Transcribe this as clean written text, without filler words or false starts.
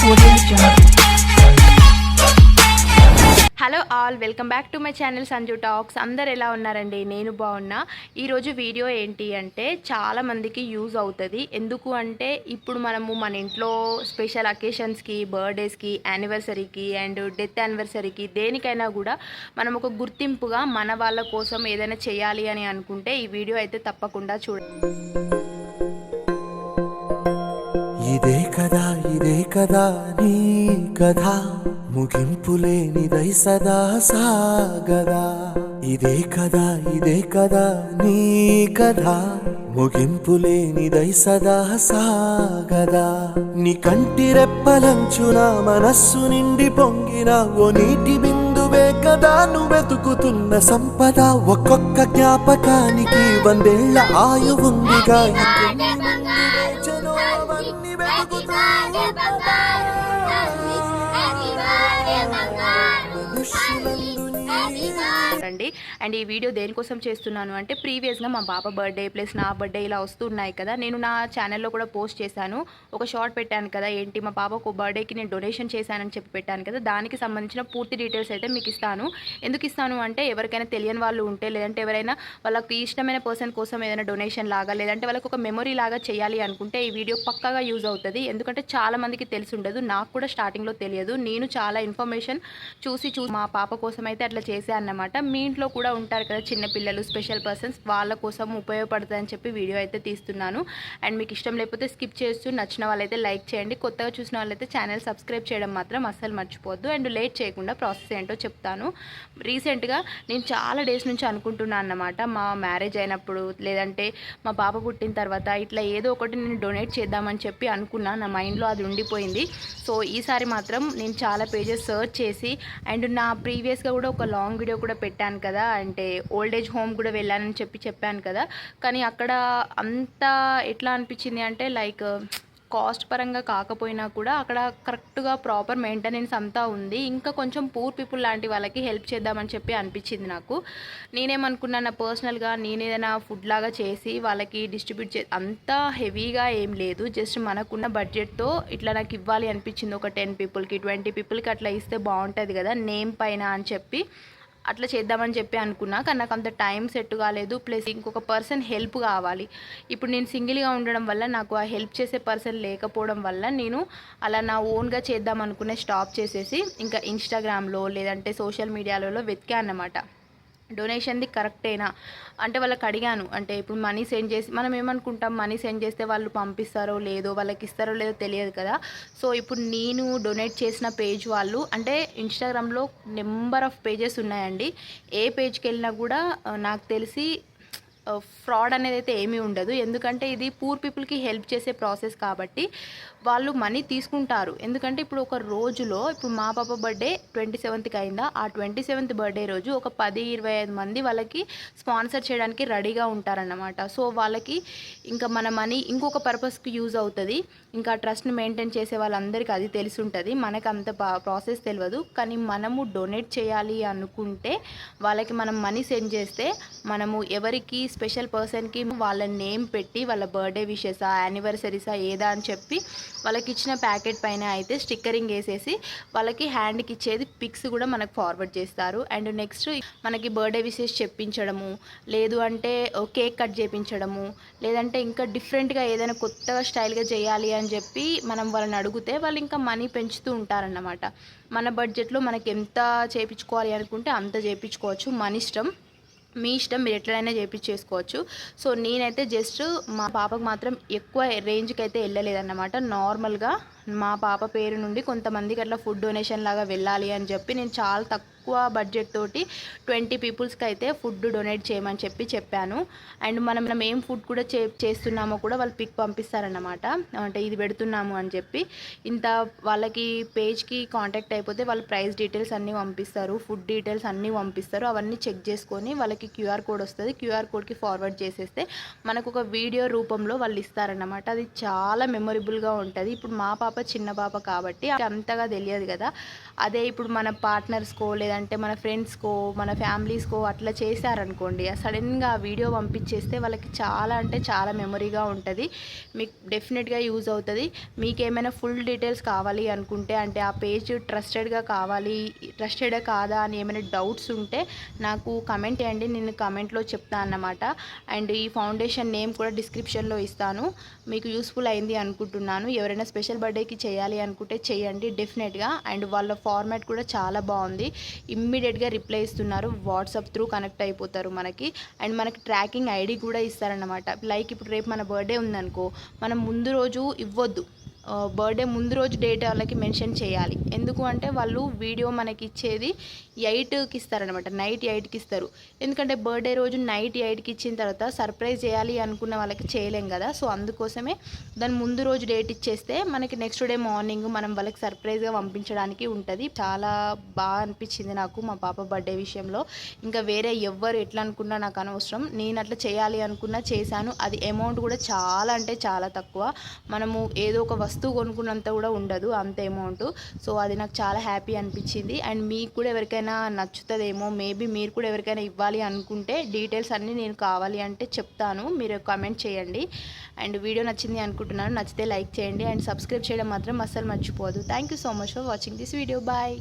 Hello all, welcome back to my channel Sanju talks. అందరు ఎలా ఉన్నారండి? నేను బాగున్నా. ఈరోజు వీడియో ఏంటి అంటే చాలా మందికి యూజ్ అవుతుంది. ఎందుకు అంటే ఇప్పుడు మనము మన ఇంట్లో స్పెషల్ అకేషన్స్కి, బర్త్డేస్కి, యానివర్సరీకి అండ్ డెత్ యానివర్సరీకి దేనికైనా కూడా మనం ఒక గుర్తింపుగా మన వాళ్ళ కోసం ఏదైనా చేయాలి అని అనుకుంటే ఈ వీడియో అయితే తప్పకుండా చూడండి. ఇదే కదా నీ కథ, ముగింపులేనిదై సదా సాగదా. ఇదే కదా నీ కథ, ముగింపులేనిదై సదా సాగదా. నీ కంటి రెప్పలంచున మనస్సు నిండి పొంగిన ఓ నీటి బిందువే కదా నువ్వెతుకుతున్న సంపద. ఒక్కొక్క జ్ఞాపకానికి 100 ఏళ్ల ఆయువుందిగా. అండ్ ఈ వీడియో దేనికోసం చేస్తున్నాను అంటే ప్రీవియస్గా మా పాప బర్త్డే ప్లస్ నా బర్త్డే ఇలా వస్తున్నాయి కదా, నేను నా ఛానల్లో కూడా పోస్ట్ చేశాను. ఒక షార్ట్ పెట్టాను కదా, ఏంటి మా పాపకు బర్త్డేకి నేను డొనేషన్ చేశానని చెప్పి పెట్టాను కదా, దానికి సంబంధించిన పూర్తి డీటెయిల్స్ అయితే మీకు ఇస్తాను. ఎందుకు ఇస్తాను అంటే ఎవరికైనా తెలియని వాళ్ళు ఉంటే, లేదంటే ఎవరైనా వాళ్ళకి ఇష్టమైన పర్సన్ కోసం ఏదైనా డొనేషన్ లాగా, లేదంటే వాళ్ళకి ఒక మెమొరీ లాగా చేయాలి అనుకుంటే ఈ వీడియో పక్కాగా యూజ్ అవుతుంది. ఎందుకంటే చాలా మందికి తెలిసి ఉండదు, నాకు కూడా స్టార్టింగ్లో తెలియదు. నేను చాలా ఇన్ఫర్మేషన్ చూసి మా పాప కోసం అయితే అట్లా చేశాను అన్నమాట. మీ ఇంట్లో కూడా ఉంటారు కదా చిన్నపిల్లలు, స్పెషల్ పర్సన్స్, వాళ్ళ కోసం ఉపయోగపడుతుందని చెప్పి వీడియో అయితే తీస్తున్నాను. అండ్ మీకు ఇష్టం లేకపోతే స్కిప్ చేస్తూ, నచ్చిన వాళ్ళైతే లైక్ చేయండి. కొత్తగా చూసిన వాళ్ళైతే ఛానల్ సబ్స్క్రైబ్ చేయడం మాత్రం అస్సలు మర్చిపోవద్దు. అండ్ లేట్ చేయకుండా ప్రాసెస్ ఏంటో చెప్తాను. రీసెంట్గా నేను చాలా డేస్ నుంచి అనుకుంటున్నాను అన్నమాట, మా మ్యారేజ్ అయినప్పుడు లేదంటే మా పాప పుట్టిన తర్వాత ఇట్లా ఏదో ఒకటి నేను డొనేట్ చేద్దామని చెప్పి అనుకున్నా. నా మైండ్లో అది ఉండిపోయింది. సో ఈసారి మాత్రం నేను చాలా పేజెస్ సర్చ్ చేసి, అండ్ నా ప్రీవియస్గా కూడా ఒక లాంగ్ వీడియో కూడా పెట్టాను కదా, అంటే ఓల్డ్ ఏజ్ హోమ్ కూడా వెళ్ళానని చెప్పాను కదా. కానీ అక్కడ అంతా ఎట్లా అనిపించింది అంటే లైక్ కాస్ట్ పరంగా కాకపోయినా కూడా అక్కడ కరెక్ట్గా ప్రాపర్ మెయింటెనెన్స్ అంతా ఉంది. ఇంకా కొంచెం పూర్ పీపుల్ లాంటి వాళ్ళకి హెల్ప్ చేద్దామని చెప్పి అనిపించింది నాకు. నేనేమనుకున్నాను, పర్సనల్గా నేను ఏదైనా ఫుడ్ లాగా చేసి వాళ్ళకి డిస్ట్రిబ్యూట్ అంతా హెవీగా ఏం లేదు, జస్ట్ మనకున్న బడ్జెట్తో ఇట్లా నాకు ఇవ్వాలి అనిపించింది. ఒక 10 పీపుల్కి 20 పీపుల్కి అట్లా ఇస్తే బాగుంటుంది కదా నేమ్ పైన అని చెప్పి అట్లా చేద్దామని చెప్పి అనుకున్నా. కానీ నాకు అంత టైం సెట్ కాలేదు, ప్లస్ ఇంకొక పర్సన్ హెల్ప్ కావాలి. ఇప్పుడు నేను సింగిల్గా ఉండడం వల్ల, నాకు ఆ హెల్ప్ చేసే పర్సన్ లేకపోవడం వల్ల నేను అలా నా ఓన్గా చేద్దాం అనుకునే స్టాప్ చేసేసి ఇంకా ఇన్స్టాగ్రామ్లో లేదంటే సోషల్ మీడియాలలో వెతికా అన్నమాట. డొనేషన్ది కరెక్టేనా అంటే వాళ్ళకి అడిగాను. అంటే ఇప్పుడు మనీ సెండ్ చేసి మనం ఏమనుకుంటాం, మనీ సెండ్ చేస్తే వాళ్ళు పంపిస్తారో లేదో, వాళ్ళకి ఇస్తారో లేదో తెలియదు కదా. సో ఇప్పుడు నేను డొనేట్ చేసిన పేజ్ వాళ్ళు, అంటే ఇన్స్టాగ్రామ్లో నెంబర్ ఆఫ్ పేజెస్ ఉన్నాయండి. ఏ పేజ్కి వెళ్ళినా కూడా నాకు తెలిసి ఫ్రాడ్ అనేది అయితే ఏమీ ఉండదు. ఎందుకంటే ఇది పూర్ పీపుల్కి హెల్ప్ చేసే ప్రాసెస్ కాబట్టి వాళ్ళు మనీ తీసుకుంటారు. ఎందుకంటే ఇప్పుడు ఒక రోజులో, ఇప్పుడు మా పాప బర్త్డే 27కి అయిందా, ఆ 27th బర్త్డే రోజు ఒక 10-25 మంది వాళ్ళకి స్పాన్సర్ చేయడానికి రెడీగా ఉంటారన్నమాట. సో వాళ్ళకి ఇంకా మన మనీ ఇంకొక పర్పస్కి యూజ్ అవుతుంది. ఇంకా ట్రస్ట్ని మెయింటైన్ చేసే వాళ్ళందరికీ అది తెలిసి ఉంటుంది, మనకు అంత ప్రాసెస్ తెలియదు. కానీ మనము డొనేట్ చేయాలి అనుకుంటే వాళ్ళకి మనం మనీ సెండ్ చేస్తే, మనము ఎవరికి స్పెషల్ పర్సన్కి వాళ్ళ నేమ్ పెట్టి వాళ్ళ బర్త్డే విషెసా, యానివర్సరీసా ఏదా అని చెప్పి వాళ్ళకి ఇచ్చిన ప్యాకెట్ పైన అయితే స్టిక్కరింగ్ వేసేసి వాళ్ళకి హ్యాండ్కి ఇచ్చేది పిక్స్ కూడా మనకు ఫార్వర్డ్ చేస్తారు. అండ్ నెక్స్ట్ మనకి బర్త్డే విషెస్ చెప్పించడము, లేదు అంటే కేక్ కట్ చేయించడము, లేదంటే ఇంకా డిఫరెంట్గా ఏదైనా కొత్తగా స్టైల్గా చేయాలి అని చెప్పి మనం వాళ్ళని అడిగితే వాళ్ళు ఇంకా మనీ పెంచుతూ ఉంటారన్నమాట. మన బడ్జెట్లో మనకి ఎంత చేయించుకోవాలి అనుకుంటే అంత చేయించుకోవచ్చు, మన ఇష్టం, మీ ఇష్టం, మీరు ఎట్లయినా చేయించేసుకోవచ్చు. సో నేనైతే జస్ట్ మా పాపకు మాత్రం ఎక్కువ రేంజ్కి అయితే వెళ్ళలేదన్నమాట. నార్మల్గా మా పాప పేరు నుండి కొంతమందికి అట్లా ఫుడ్ డొనేషన్ లాగా వెళ్ళాలి అని చెప్పి నేను చాలా తక్కువ బడ్జెట్ తోటి 20 పీపుల్స్కి అయితే ఫుడ్ డొనేట్ చేయమని చెప్పాను. అండ్ మనం ఏం ఫుడ్ కూడా చేస్తున్నామో కూడా వాళ్ళు పిక్ పంపిస్తారన్నమాట, అంటే ఇది పెడుతున్నాము అని చెప్పి. ఇంత వాళ్ళకి పేజ్కి కాంటాక్ట్ అయిపోతే వాళ్ళ ప్రైస్ డీటెయిల్స్ అన్నీ పంపిస్తారు, ఫుడ్ డీటెయిల్స్ అన్నీ పంపిస్తారు. అవన్నీ చెక్ చేసుకొని వాళ్ళకి QR కోడ్ వస్తుంది, QR కోడ్కి ఫార్వర్డ్ చేసేస్తే మనకు ఒక వీడియో రూపంలో వాళ్ళు ఇస్తారన్నమాట. అది చాలా మెమొరబుల్గా ఉంటుంది. ఇప్పుడు మా పాప చిన్న పాప కాబట్టి అంతగా తెలియదు కదా. అదే ఇప్పుడు మన పార్ట్నర్స్కో లేదా అంటే మన ఫ్రెండ్స్కో మన ఫ్యామిలీస్కో అట్లా చేశారనుకోండి, సడన్గా ఆ వీడియో పంపించేస్తే వాళ్ళకి చాలా అంటే చాలా మెమొరీగా ఉంటుంది. మీకు డెఫినెట్గా యూజ్ అవుతుంది. మీకు ఏమైనా ఫుల్ డీటెయిల్స్ కావాలి అనుకుంటే, అంటే ఆ పేజ్ ట్రస్టెడ్గా కావాలి, ట్రస్టెడా కాదా అని ఏమైనా డౌట్స్ ఉంటే నాకు కమెంట్ చేయండి, నేను కమెంట్లో చెప్తాను అన్నమాట. అండ్ ఈ ఫౌండేషన్ నేమ్ కూడా డిస్క్రిప్షన్లో ఇస్తాను. మీకు యూస్ఫుల్ అయింది అనుకుంటున్నాను. ఎవరైనా స్పెషల్ బర్త్డేకి చేయాలి అనుకుంటే చేయండి డెఫినెట్గా. అండ్ వాళ్ళ ఫార్మాట్ కూడా చాలా బాగుంది. ఇమ్మీడియట్గా రిప్లై ఇస్తున్నారు, వాట్సాప్ త్రూ కనెక్ట్ అయిపోతారు మనకి. అండ్ మనకి ట్రాకింగ్ ఐడి కూడా ఇస్తారన్నమాట. లైక్ ఇప్పుడు రేపు మన బర్త్డే ఉందనుకో, మనం ముందు రోజు ఇవ్వద్దు, బర్త్డే ముందు రోజు డేట్ వాళ్ళకి మెన్షన్ చేయాలి. ఎందుకు అంటే వాళ్ళు వీడియో మనకి ఇచ్చేది 8కి ఇస్తారనమాట, నైట్ 8కి ఇస్తారు. ఎందుకంటే బర్త్డే రోజు నైట్ 8కి ఇచ్చిన తర్వాత సర్ప్రైజ్ చేయాలి అనుకున్న వాళ్ళకి చేయలేం కదా. సో అందుకోసమే దాని ముందు రోజు డేట్ ఇచ్చేస్తే మనకి నెక్స్ట్ డే మార్నింగ్ మనం వాళ్ళకి సర్ప్రైజ్గా పంపించడానికి ఉంటుంది. చాలా బాగా అనిపించింది నాకు మా పాప బర్త్డే విషయంలో. ఇంకా వేరే ఎవ్వరు ఎట్లా అనుకున్నా నాకు అనవసరం, నేను అట్లా చేయాలి అనుకున్నా చేశాను. అది అమౌంట్ కూడా చాలా అంటే చాలా తక్కువ, మనము ఏదో ఒక వస్తువు కొనుక్కున్నంత కూడా ఉండదు అంత అమౌంట్. సో అది నాకు చాలా హ్యాపీ అనిపించింది. అండ్ మీకు కూడా ఎవరికైనా నచ్చుతుందేమో, మేబీ మీరు కూడా ఎవరికైనా ఇవ్వాలి అనుకుంటే డీటెయిల్స్ అన్నీ నేను కావాలి అంటే చెప్తాను, మీరు కామెంట్ చేయండి. అండ్ వీడియో నచ్చింది అనుకుంటున్నాను, నచ్చితే లైక్ చేయండి అండ్ సబ్స్క్రైబ్ చేయడం మాత్రం అస్సలు మర్చిపోదు. Thank you so much for watching this video. Bye.